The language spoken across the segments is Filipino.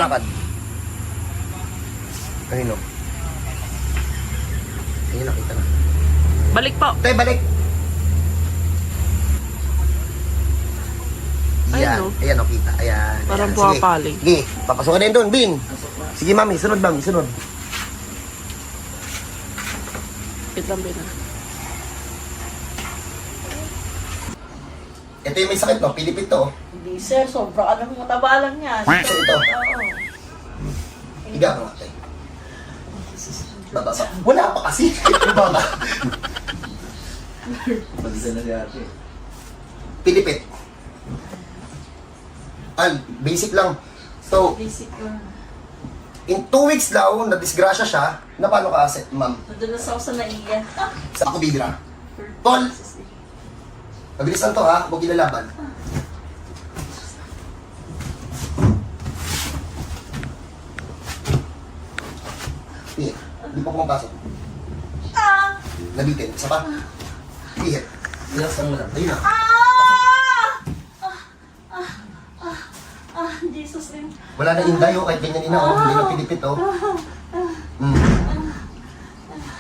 maglakad. Kanino? Ayun, nakita na. Balik po. Tay, balik! Ayun, Ayan, no? ayan, o, kita. Ayan. Parang ayan. pumapaling. Sige, papasukin na yun doon, Bin. Sige, mami, sunod, mami, sunod. Wait lang, Bin. Ito yung may sakit, no? Pilipit to, oh. Hindi sir, sobra ka ng mataba lang niya. So, ito. Oo. Higa ka nga, tay. Baba. Wala pa kasi. Baba. Pilipit. Basic lang. So, Basic lang. in 2 weeks daw, na-disgrasya siya, na paano ka, ma'am? Madalas ako sa naiya. Sa ako bibira. Tol! Mabilis lang to, ha? Huwag ilalaban. Pihit. Hindi pa pumapasok. Nabitin. Isa pa. Pihit. Relax lang mo lang. Ayun na. Jesus name. Wala na inday, oh. Kahit ganyan ina, oh. Hindi na pilipit, oh.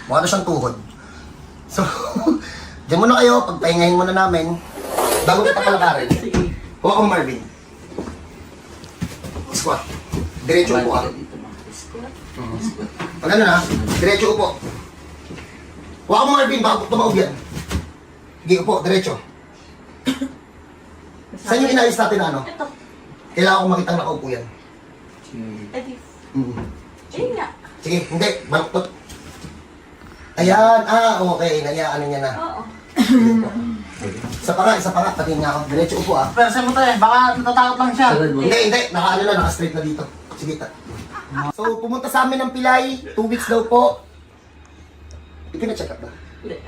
Mukha na siyang tuhod. So, dyan muna kayo. Pagpahingahin muna namin. Bago kita palakarin. Huwag akong Marvin. Squat. Diretso upo, ha. Pag ano na, diretso upo. Huwag akong Marvin, baka tumaob yan. Sige, upo, diretso. Saan yung inayos natin na ano? Ito. Kailangan ko makitang nakaupo yan. Edi. Mm-hmm. nga. Sige, hindi, baluktot. Ayan, okay, ano niya na. Oo. Isa pa nga, patingin nga ako. Diretso upo, ah. Pero mo tayo, baka natatakot lang siya. Hindi, naka-ano na, naka-straight na dito. Sige, So, pumunta sa amin ng Pilay, 2 weeks daw po. Ipina-check up ba? Hindi.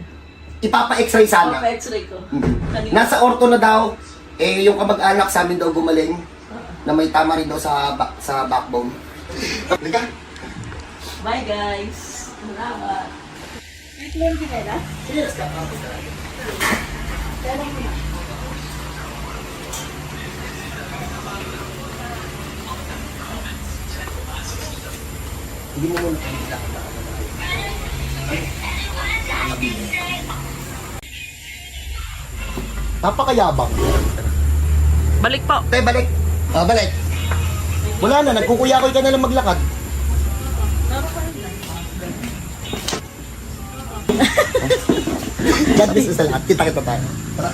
Ipapa-x-ray sana. Pa-x-ray ko. Kanina. Nasa orto na daw, yung kamag-anak sa amin daw gumaling, na may tama rin daw sa backbone. Halika. Bye guys. Salamat. Ito lang kinela? Yes, kapapos na. Pero muna. Hindi mo muna pagkita ka ba? Napakayabang. Balik po. Tay, balik. Balik. Wala na, nagkukuyakoy ka na lang maglakad. God bless us sa lahat. Kita tayo. Tara.